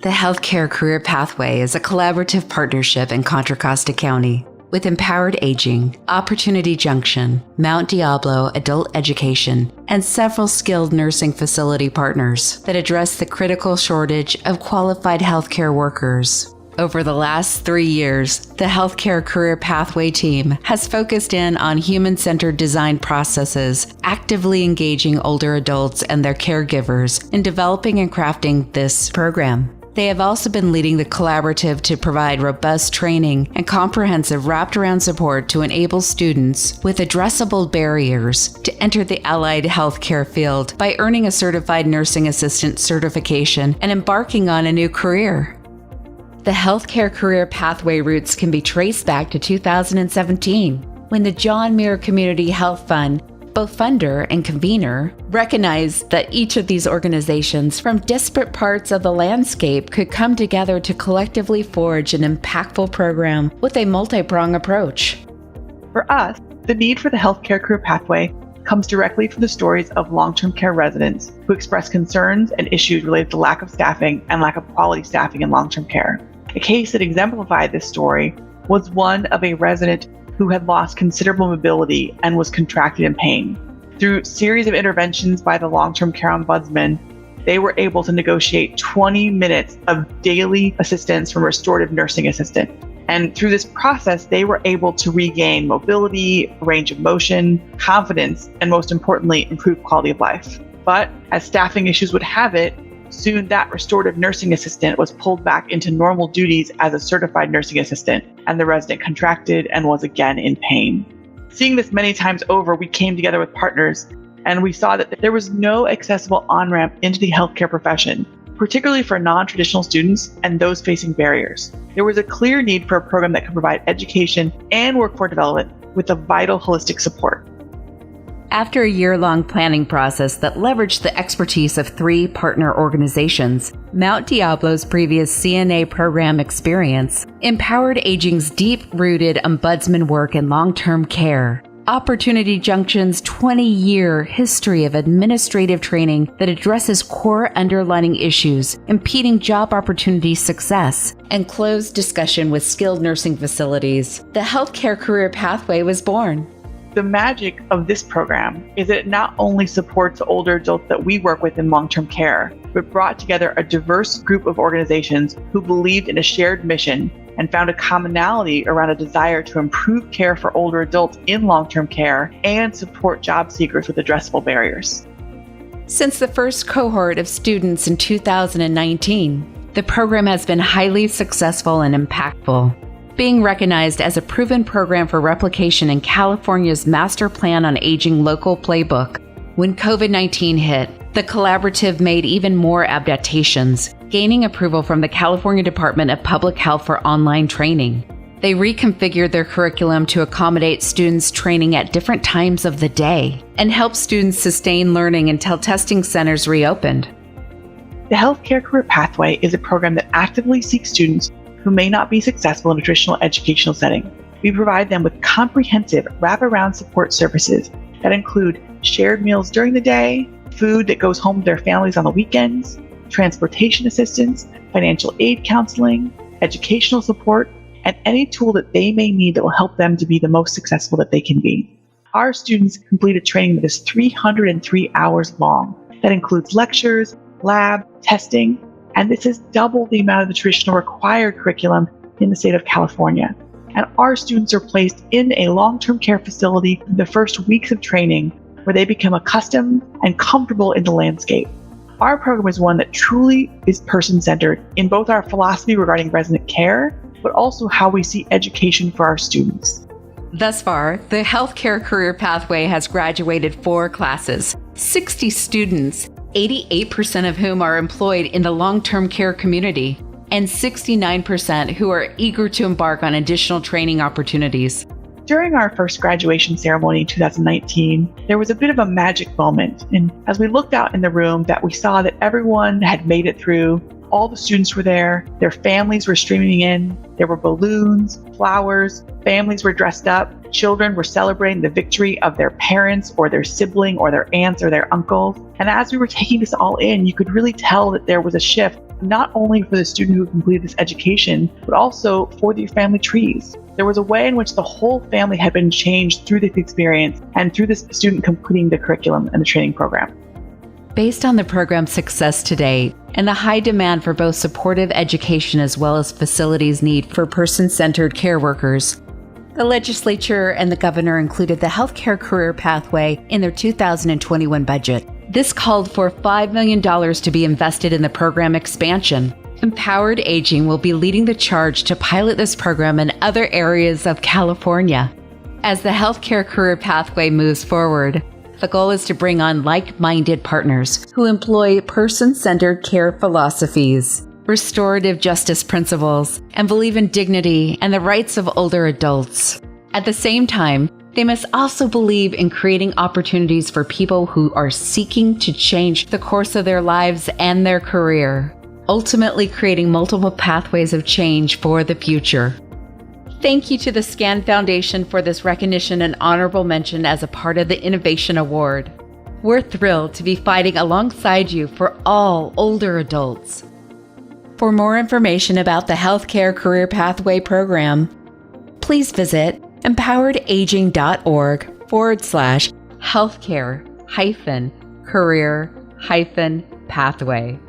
The Healthcare Career Pathway is a collaborative partnership in Contra Costa County with Empowered Aging, Opportunity Junction, Mount Diablo Adult Education, and several skilled nursing facility partners that address the critical shortage of qualified healthcare workers. Over the last 3 years, the Healthcare Career Pathway team has focused in on human-centered design processes, actively engaging older adults and their caregivers in developing and crafting this program. They have also been leading the collaborative to provide robust training and comprehensive wrapped-around support to enable students with addressable barriers to enter the allied healthcare field by earning a certified nursing assistant certification and embarking on a new career. The Healthcare Career Pathway roots can be traced back to 2017, when the Muir Community Health Fund, both funder and convener, recognized that each of these organizations from disparate parts of the landscape could come together to collectively forge an impactful program with a multiprong approach. For us, the need for the Healthcare Career Pathway comes directly from the stories of long-term care residents who express concerns and issues related to lack of staffing and lack of quality staffing in long-term care. A case that exemplified this story was one of a resident who had lost considerable mobility and was contracted in pain. Through a series of interventions by the long-term care ombudsman, they were able to negotiate 20 minutes of daily assistance from a restorative nursing assistant. And through this process, they were able to regain mobility, range of motion, confidence, and most importantly, improve quality of life. But as staffing issues would have it, soon that restorative nursing assistant was pulled back into normal duties as a certified nursing assistant, and the resident contracted and was again in pain. Seeing this many times over, we came together with partners, and we saw that there was no accessible on-ramp into the healthcare profession, particularly for non-traditional students and those facing barriers. There was a clear need for a program that could provide education and workforce development with a vital holistic support. After a year-long planning process that leveraged the expertise of 3 partner organizations, Mount Diablo's previous CNA program experience, Empowered Aging's deep-rooted ombudsman work in long-term care, Opportunity Junction's 20-year history of administrative training that addresses core underlying issues impeding job opportunity success, and closed discussion with skilled nursing facilities, the Healthcare Career Pathway was born. The magic of this program is that it not only supports the older adults that we work with in long-term care, but brought together a diverse group of organizations who believed in a shared mission and found a commonality around a desire to improve care for older adults in long-term care and support job seekers with addressable barriers. Since the first cohort of students in 2019, the program has been highly successful and impactful, being recognized as a proven program for replication in California's Master Plan on Aging local playbook. When COVID-19 hit, the collaborative made even more adaptations, gaining approval from the California Department of Public Health for online training. They reconfigured their curriculum to accommodate students training at different times of the day and help students sustain learning until testing centers reopened. The Healthcare Career Pathway is a program that actively seeks students who may not be successful in a traditional educational setting. We provide them with comprehensive wraparound support services that include shared meals during the day, food that goes home to their families on the weekends, transportation assistance, financial aid counseling, educational support, and any tool that they may need that will help them to be the most successful that they can be. Our students complete a training that is 303 hours long. That includes lectures, lab, testing, and this is double the amount of the traditional required curriculum in the state of California. And our students are placed in a long-term care facility in the first weeks of training where they become accustomed and comfortable in the landscape. Our program is one that truly is person-centered in both our philosophy regarding resident care, but also how we see education for our students. Thus far, the Healthcare Career Pathway has graduated 4 classes, 60 students, 88% of whom are employed in the long-term care community, and 69% who are eager to embark on additional training opportunities. During our first graduation ceremony in 2019, there was a bit of a magic moment. And as we looked out in the room, that we saw that everyone had made it through. All the students were there, their families were streaming in, there were balloons, flowers, families were dressed up, children were celebrating the victory of their parents or their sibling or their aunts or their uncles. And as we were taking this all in, you could really tell that there was a shift not only for the student who completed this education, but also for the family trees. There was a way in which the whole family had been changed through this experience and through this student completing the curriculum and the training program. Based on the program's success to date and the high demand for both supportive education as well as facilities need for person-centered care workers, the legislature and the governor included the healthcare career pathway in their 2021 budget. This called for $5 million to be invested in the program expansion. Empowered Aging will be leading the charge to pilot this program in other areas of California. As the healthcare career pathway moves forward, the goal is to bring on like-minded partners who employ person-centered care philosophies, restorative justice principles, and believe in dignity and the rights of older adults. At the same time, they must also believe in creating opportunities for people who are seeking to change the course of their lives and their career, ultimately creating multiple pathways of change for the future. Thank you to the SCAN Foundation for this recognition and honorable mention as a part of the Innovation Award. We're thrilled to be fighting alongside you for all older adults. For more information about the Healthcare Career Pathway Program, please visit empoweredaging.org/healthcare-career-pathway.